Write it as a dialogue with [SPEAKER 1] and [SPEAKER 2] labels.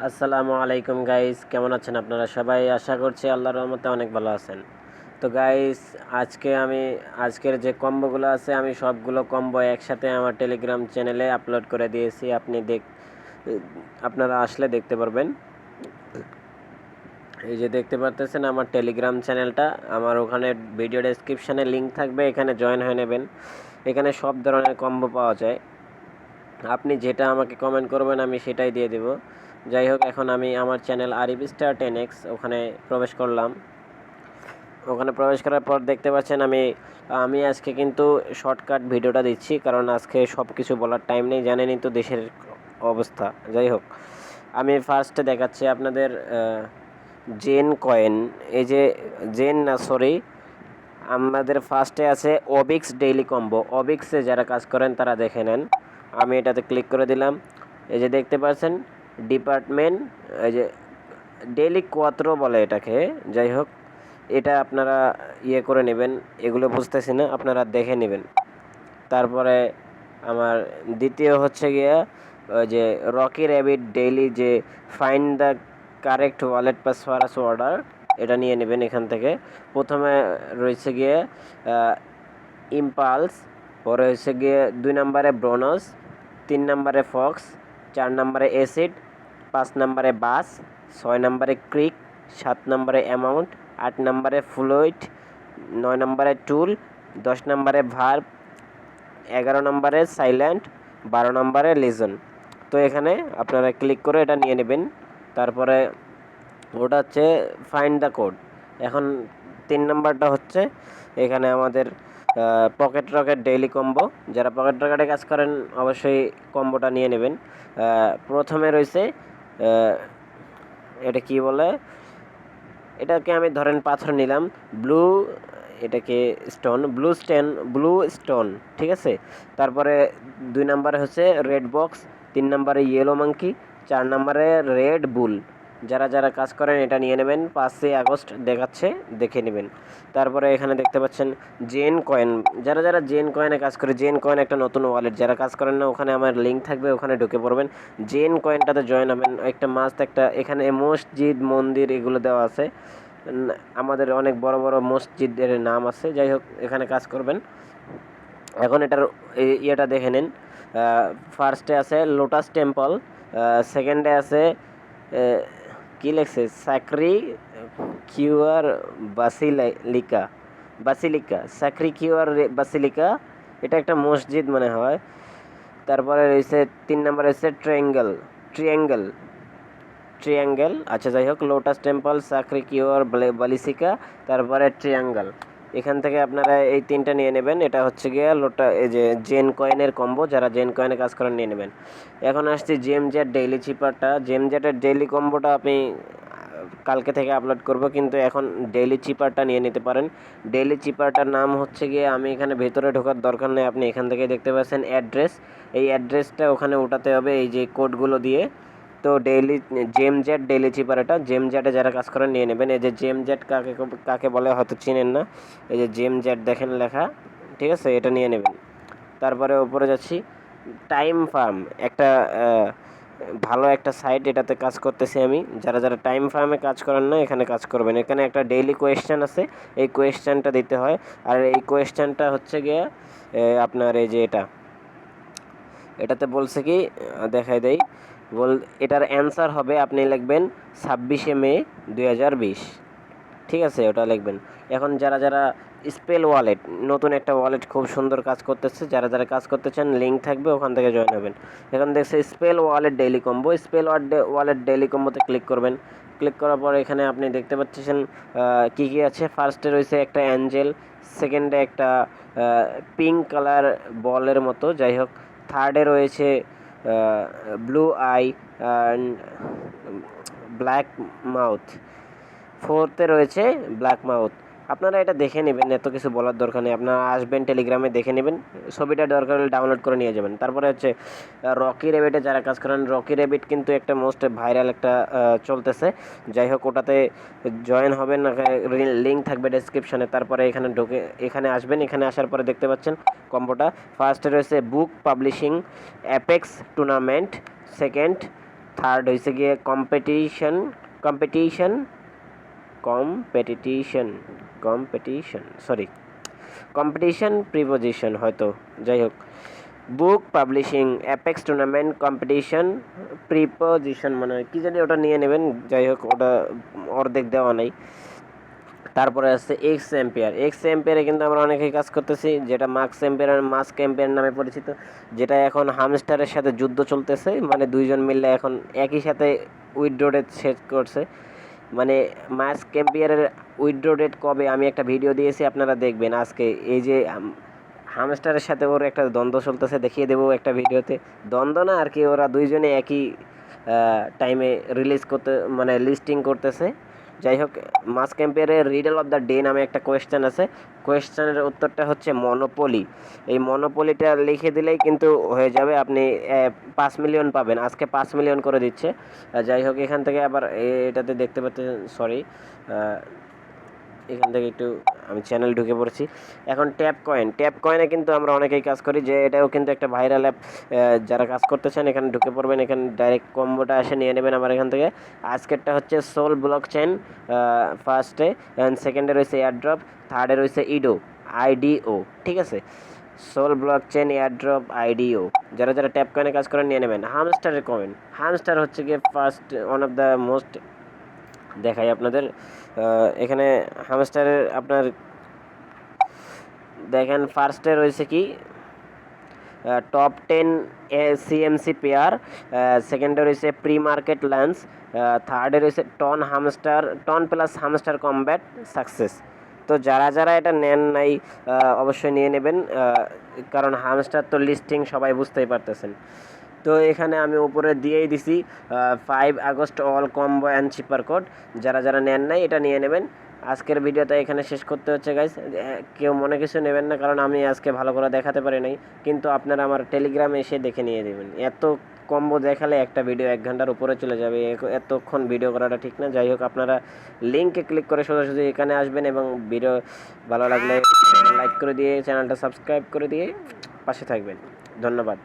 [SPEAKER 1] আসসালামু আলাইকুম গাইস, কেমন আছেন আপনারা সবাই? আশা করছি আল্লাহর রহমতে অনেক ভালো আছেন। তো গাইস, আজকের যে কম্বোগুলো আছে আমি সবগুলো কম্বো একসাথে আমার টেলিগ্রাম চ্যানেলে আপলোড করে দিয়েছি। আপনারা আসলে দেখতে পারবেন। এই যে দেখতে পারতেছেন আমার টেলিগ্রাম চ্যানেলটা, আমার ওখানে ভিডিও ডেসক্রিপশানে লিঙ্ক থাকবে, এখানে জয়েন হয়ে নেবেন। এখানে সব ধরনের কম্বো পাওয়া যায়। আপনি যেটা আমাকে কমেন্ট করবেন আমি সেটাই দিয়ে দেব। যাই হোক, এখন আমি আমার চ্যানেল আরিফ স্টার 10X ওখানে প্রবেশ করলাম। ওখানে প্রবেশ করার পর দেখতে পাচ্ছেন আমি আজকে কিন্তু শর্টকাট ভিডিওটা দিচ্ছি, কারণ আজকে সব কিছু বলার টাইম নেই, জানেনই তো দেশের অবস্থা। যাই হোক, আমি ফার্স্টে দেখাচ্ছি আপনাদের জেন কয়েন। এই যে জেন না, সরি, আমাদের ফার্স্টে আছে ওবিক্স ডেইলি কম্বো। ওবিক্সে যারা কাজ করেন তারা দেখে নেন। আমি এটাতে ক্লিক করে দিলাম। এই যে দেখতে পাচ্ছেন ডিপার্টমেন্ট, এই যে ডেইলি কোয়াত্রো বলে এটাকে। যাই হোক, এটা আপনারা ইয়ে করে নেবেন, এগুলো বুঝতেছি না, আপনারা দেখে নেবেন। তারপরে আমার দ্বিতীয় হচ্ছে গিয়া ওই যে রকি র্যাবিট ডেইলি, যে find the correct wallet password order, এটা নিয়ে নেবেন এখান থেকে। প্রথমে রয়েছে গিয়ে ইম্পালস, পরে হচ্ছে গিয়ে 2 নম্বরে ব্রোনস, 3 নম্বরে ফক্স, 4 নম্বরে অ্যাসিড, 5 নম্বরে বাস, 6 নম্বরে ক্রিক, 7 নম্বরে অ্যামাউন্ট, 8 নম্বরে ফ্লুইড, 9 নম্বরে টুল, 10 নম্বরে ভার্ব, 11 নম্বরে সাইলেন্ট, 12 নম্বরে লিজন। তো এখানে আপনারা ক্লিক করে এটা নিয়ে নেবেন। তারপরে ওটা হচ্ছে ফাইন্ড দ্য কোড। এখন 3 নম্বরটা হচ্ছে এখানে আমাদের পকেট রকেট ডেইলি কম্বো। যারা পকেট রকেটে কাজ করেন অবশ্যই কম্বোটা নিয়ে নেবেন। প্রথমে রয়েছে এটা কি বলে, এটাকে আমি ধরেন পাথর নিলাম, ব্লু, এটাকে স্টোন, ব্লু স্টোন, ঠিক আছে। তারপরে 2 নম্বরে হচ্ছে রেড বক্স, 3 নম্বরে ইয়েলো মাঙ্কি, 4 নম্বরে রেড বুল। যারা যারা কাজ করেন এটা নিয়ে নেবেন। 5 আগস্ট দেখাচ্ছে, দেখে নেবেন। তারপরে এখানে দেখতে পাচ্ছেন জেন কয়েন। যারা যারা জেন কয়েনে কাজ করে, জেন কয়েন একটা নতুন ওয়ালেট, যারা কাজ করেন না ওখানে আমার লিঙ্ক থাকবে, ওখানে ঢুকে পড়বেন, জেন কয়েনটাতে জয়েন হবেন। একটা এখানে মসজিদ মন্দির এগুলো দেওয়া আছে, আমাদের অনেক বড় বড় মসজিদের নাম আছে। যাই হোক, এখানে কাজ করবেন। এখন এটার ইয়েটা দেখে নিন। ফার্স্টে আছে লোটাস টেম্পল, সেকেন্ডে আছে কি লেখছে, সাকরি কিউআর বাসিলিকা, সাকরি কিউআর বাসিলিকা, এটা একটা মসজিদ মনে হয়। তারপরে রয়েছে 3 নম্বরে রয়েছে ট্রিয়াঙ্গেল ট্রিয়াঙ্গেল, আচ্ছা যাই হোক, লোটাস টেম্পল, সাকরি কিওর, বালিসিকা, তারপরে ট্রিয়াঙ্গেল। এখান থেকে আপনারা এই 3টা নিয়ে নেবেন। এটা হচ্ছে গিয়ে এই যে জেন কয়েনের কম্বো, যারা জেন কয়েনে কাজ করেন নিয়ে নেবেন। এখন আসছি জেমজেট ডেইলি চিপারটা। জেমজেটের ডেইলি কম্বোটা আমি কালকে থেকে আপলোড করব, কিন্তু এখন ডেইলি চিপারটা নিয়ে নিতে পারেন। ডেইলি চিপারটার নাম হচ্ছে গিয়ে, আমি এখানে ভেতরে ঢোকার দরকার নেই, আপনি এখান থেকে দেখতে পাচ্ছেন অ্যাড্রেস। এই অ্যাড্রেসটা ওখানে উঠাতে হবে এই যে কোডগুলো দিয়ে। তো জেমজেট ডেইলি চিপার, এটা জেমজেটে যারা কাজ করেন নিয়ে নেবেন। এই যে জেমজেট কাকে কাকে বলে হয়তো চিনেন না, এই যে জেমজেট দেখেন লেখা, ঠিক আছে, এটা নিয়ে নেবেন। তারপরে উপরে যাচ্ছি, টাইম ফার্ম, একটা ভালো একটা সাইট, এটাতে কাজ করতেছি আমি। যারা যারা টাইম ফার্মে কাজ করেন না এখানে কাজ করবেন। এখানে একটা ডেইলি কোয়েশ্চেন আছে, এই কোয়েশ্চেনটা দিতে হয়। আর এই কোয়েশ্চেনটা হচ্ছে গিয়ে আপনার এই যে এটাতে বলছে কি, দেখাই দেই, এটার অ্যান্সার হবে, আপনি লিখবেন 26শে মে 2020, ঠিক আছে, ওটা লিখবেন। এখন যারা যারা স্পেল ওয়ালেট, নতুন একটা ওয়ালেট খুব সুন্দর কাজ করতেছে, যারা যারা কাজ করতে চান লিঙ্ক থাকবে, ওখান থেকে জয়েন হবেন। এখন দেখছে spell wallet daily combo, wallet daily কম্বোতে ক্লিক করবেন। ক্লিক করার পর এখানে আপনি দেখতে পাচ্ছেন কী কী আছে। ফার্স্টে রয়েছে একটা অ্যাঞ্জেল, সেকেন্ডে একটা পিঙ্ক কালার বলের মতো, যাই হোক। থার্ডে রয়েছে blue eye and black mouth, ফোর্থে রয়েছে ব্ল্যাক মাউথ। আপনারা এটা দেখে নেবেন, এত কিছু বলার দরকার নেই, আপনারা আসবেন টেলিগ্রামে দেখে নেবেন, ছবিটা দরকার হলে ডাউনলোড করে নিয়ে যাবেন। তারপরে হচ্ছে রকি র্যাবিটে যারা কাজ করেন, রকি র্যাবিট কিন্তু একটা মোস্ট ভাইরাল একটা চলতেছে। যাই হোক, ওটাতে জয়েন হবেন, লিঙ্ক থাকবে ডেসক্রিপশানে। তারপরে এখানে ঢুকে এখানে আসবেন, এখানে আসার পরে দেখতে পাচ্ছেন কম্বোটা। ফার্স্টে রয়েছে book publishing, apex tournament, second, third হয়েছে গিয়ে কম্পিটিশন প্রিপোজিশন হয়তো, যাই হোক। Book publishing, apex tournament, competition, preposition মানে কি জানি ওটা নিয়ে নেবেন, যাই হোক ওটা অর্ধেক দেওয়া নাই। তারপরে আছে এক্স এম্পিয়ারে কিন্তু আমরা অনেকেই কাজ করতেছি, যেটা মাস্ক এম্পিয়ার নামে পরিচিত, যেটা এখন হামস্টারের সাথে যুদ্ধ চলতেছে, মানে দুইজন মিলে এখন একই সাথে উইথড্র ডেট সেট করছে। মানে মাস্ক এম্পিয়ারের উইথড্র ডেট কবে আমি একটা ভিডিও দিয়েছি, আপনারা দেখবেন আজকে। এই যে হামস্টারের সাথে ওর একটা দ্বন্দ্ব চলতেছে, দেখিয়ে দেবো একটা ভিডিওতে। দ্বন্দ্ব না আর কি, ওরা দুইজনে একই টাইমে রিলিজ করতে মানে লিস্টিং করতেছে। যাই হোক, মাস্ক এম্পিয়ারের রিডল অফ দ্য ডে নামে একটা কোয়েশ্চেন আছে, কোয়েশ্চেনের উত্তরটা হচ্ছে মনোপলি। এই মনোপলিটা লিখে দিলেই কিন্তু হয়ে যাবে, আপনি 5 মিলিয়ন পাবেন, আজকে 5 মিলিয়ন করে দিচ্ছে। যাই হোক, এখান থেকে আবার এটাতে দেখতে পাচ্ছেন, সরি এখান থেকে একটু আমি চ্যানেল ঢুকে পড়েছি। এখন ট্যাপ কয়েনে কিন্তু আমরা অনেকেই কাজ করি, যে এটাও কিন্তু একটা ভাইরাল অ্যাপ। যারা কাজ করতে চান এখানে ঢুকে পড়বেন, এখানে ডাইরেক্ট কম্বোটা এসে নিয়ে নেবেন আমার এখান থেকে। আজকেরটা হচ্ছে সোল ব্লক চেন ফার্স্টে, অ্যান্ড সেকেন্ডে রয়েছে এয়ারড্রপ, থার্ডে রয়েছে আইডিও, ঠিক আছে। সোল ব্লক চেন, এয়ারড্রপ, আইডিও, যারা যারা ট্যাপ কয়েনে কাজ করেন নিয়ে নেবেন। হামস্টার হচ্ছে গিয়ে first one of the most, দেখাই আপনাদের। এখানে হামস্টারের আপনার দেখেন ফার্স্টে রয়েছে কি টপ 10 সিএমসি পেয়ার, সেকেন্ডে রয়েছে প্রি মার্কেট লাঞ্চ, থার্ডে রয়েছে TON plus Hamster Kombat success. তো যারা যারা এটা নেন নাই অবশ্যই নিয়ে নেবেন, কারণ হামস্টার তো লিস্টিং সবাই বুঝতেই পারতেছেন। তো এখানে আমি উপরে দিয়েই দিছি 5 August all combo and cheaper code, যারা যারা নেন নাই এটা নিয়ে নেবেন। আজকের ভিডিওটা এখানে শেষ করতে হচ্ছে গাইস, কেউ মনে কিছু নেবেন না, কারণ আমি আজকে ভালো করে দেখাতে পারি নাই, কিন্তু আপনারা আমার টেলিগ্রামে এসে দেখে নিয়ে দেবেন। এত কম্বো দেখালে একটা ভিডিও 1 ঘন্টার উপরে চলে যাবে, এতক্ষণ ভিডিও করাটা ঠিক না। যাই হোক, আপনারা লিঙ্কে ক্লিক করে সোজাসুজি এখানে আসবেন, এবং ভিডিও ভালো লাগলে লাইক করে দিয়ে চ্যানেলটা সাবস্ক্রাইব করে দিয়ে পাশে থাকবেন। ধন্যবাদ।